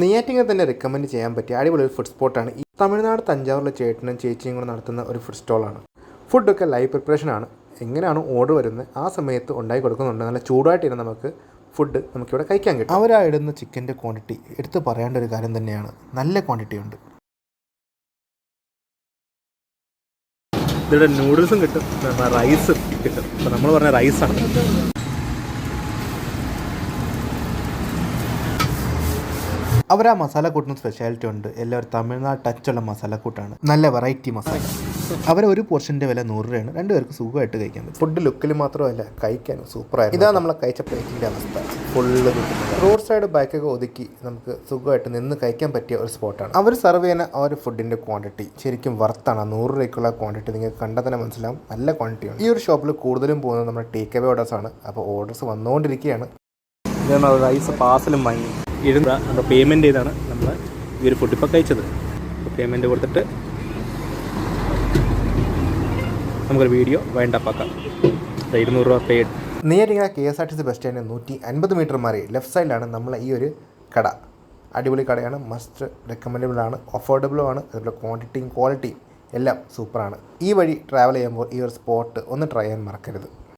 നെയ്യാറ്റിങ്കര തന്നെ റെക്കമെൻഡ് ചെയ്യാൻ പറ്റിയ അടിപൊളി ഒരു ഫുഡ് സ്പോട്ടാണ് ഈ തമിഴ്നാട് തഞ്ചാവൂരിലെ ചേട്ടനും ചേച്ചിയും കൂടെ നടത്തുന്ന ഒരു ഫുഡ് സ്റ്റോളാണ്. ഫുഡൊക്കെ ലൈവ് പ്രിപ്പറേഷനാണ്. എങ്ങനെയാണ് ഓർഡർ വരുന്നത് ആ സമയത്ത് ഉണ്ടാക്കി കൊടുക്കുന്നുണ്ട്. നല്ല ചൂടായിട്ട് നമുക്ക് ഫുഡ് നമുക്കിവിടെ കഴിക്കാൻ കിട്ടും. അവരാ ഇടുന്ന ചിക്കൻ്റെ ക്വാണ്ടിറ്റി എടുത്ത് പറയേണ്ട ഒരു കാര്യം തന്നെയാണ്. നല്ല ക്വാണ്ടിറ്റി ഉണ്ട്. ഇവിടെ നൂഡിൽസും കിട്ടും, റൈസും കിട്ടും. അപ്പോൾ നമ്മൾ പറഞ്ഞ റൈസാണ്. അവർ ആ മസാലക്കൂട്ടിന് സ്പെഷ്യാലിറ്റി ഉണ്ട്. എല്ലാവരും തമിഴ്നാട് ടച്ചുള്ള മസാലക്കൂട്ടാണ്. നല്ല വെറൈറ്റി മസാല. അവരെ ഒരു പോർഷൻ്റെ വില 100 രൂപയാണ്. രണ്ടുപേർക്ക് സുഖമായിട്ട് കഴിക്കാൻ പറ്റും. ഫുഡ് ലുക്കിൽ മാത്രമല്ല കഴിക്കാനും സൂപ്പറായിരുന്നു. ഇതാ നമ്മളെ കഴിച്ച പ്ലേറ്റിൻ്റെ അവസ്ഥ. ഫുള്ള് റോഡ് സൈഡ് ബാക്കൊക്കെ ഒതുക്കി നമുക്ക് സുഖമായിട്ട് നിന്ന് കഴിക്കാൻ പറ്റിയ ഒരു സ്പോട്ടാണ്. അവർ സെർവ് ചെയ്യുന്ന ആ ഒരു ഫുഡിൻ്റെ ക്വാണ്ടിറ്റി ശരിക്കും വർത്താണ്. 100 രൂപയ്ക്കുള്ള ക്വാണ്ടിറ്റി നിങ്ങൾക്ക് കണ്ടാൽ തന്നെ മനസ്സിലാവും. നല്ല ക്വാണ്ടിറ്റിയാണ്. ഈ ഒരു ഷോപ്പിൽ കൂടുതലും പോകുന്നത് നമ്മുടെ ടേക്ക് അവേ ഓർഡേഴ്സാണ്. അപ്പോൾ ഓർഡേഴ്സ് വന്നുകൊണ്ടിരിക്കുകയാണ്. ഇതാണ് റൈസ് പാർസലും വാങ്ങി നമ്മൾ പേയ്മെൻറ്റ് ചെയ്താണ് നമ്മൾ ഈ ഒരു ഫുഡ് ഇപ്പോൾ കഴിച്ചത്. പേയ്മെൻറ്റ് കൊടുത്തിട്ട് നമുക്കൊരു വീഡിയോ വൈൻഡപ്പാക്കാം. 200 രൂപ പെയ്ഡ്. നെയ്യാറ്റിങ്കര KSRTC ബസ് സ്റ്റാൻഡിൽ 150 മീറ്റർ മാറി ലെഫ്റ്റ് സൈഡിലാണ് നമ്മളെ ഈ ഒരു കട. അടിപൊളി കടയാണ്. മസ്റ്റ് റെക്കമെൻഡബിൾ ആണ്. അഫോർഡബിളും ആണ്. അതുപോലെ ക്വാണ്ടിറ്റിയും ക്വാളിറ്റിയും എല്ലാം സൂപ്പറാണ്. ഈ വഴി ട്രാവൽ ചെയ്യുമ്പോൾ ഈ ഒരു സ്പോട്ട് ഒന്ന് ട്രൈ ചെയ്യാൻ മറക്കരുത്.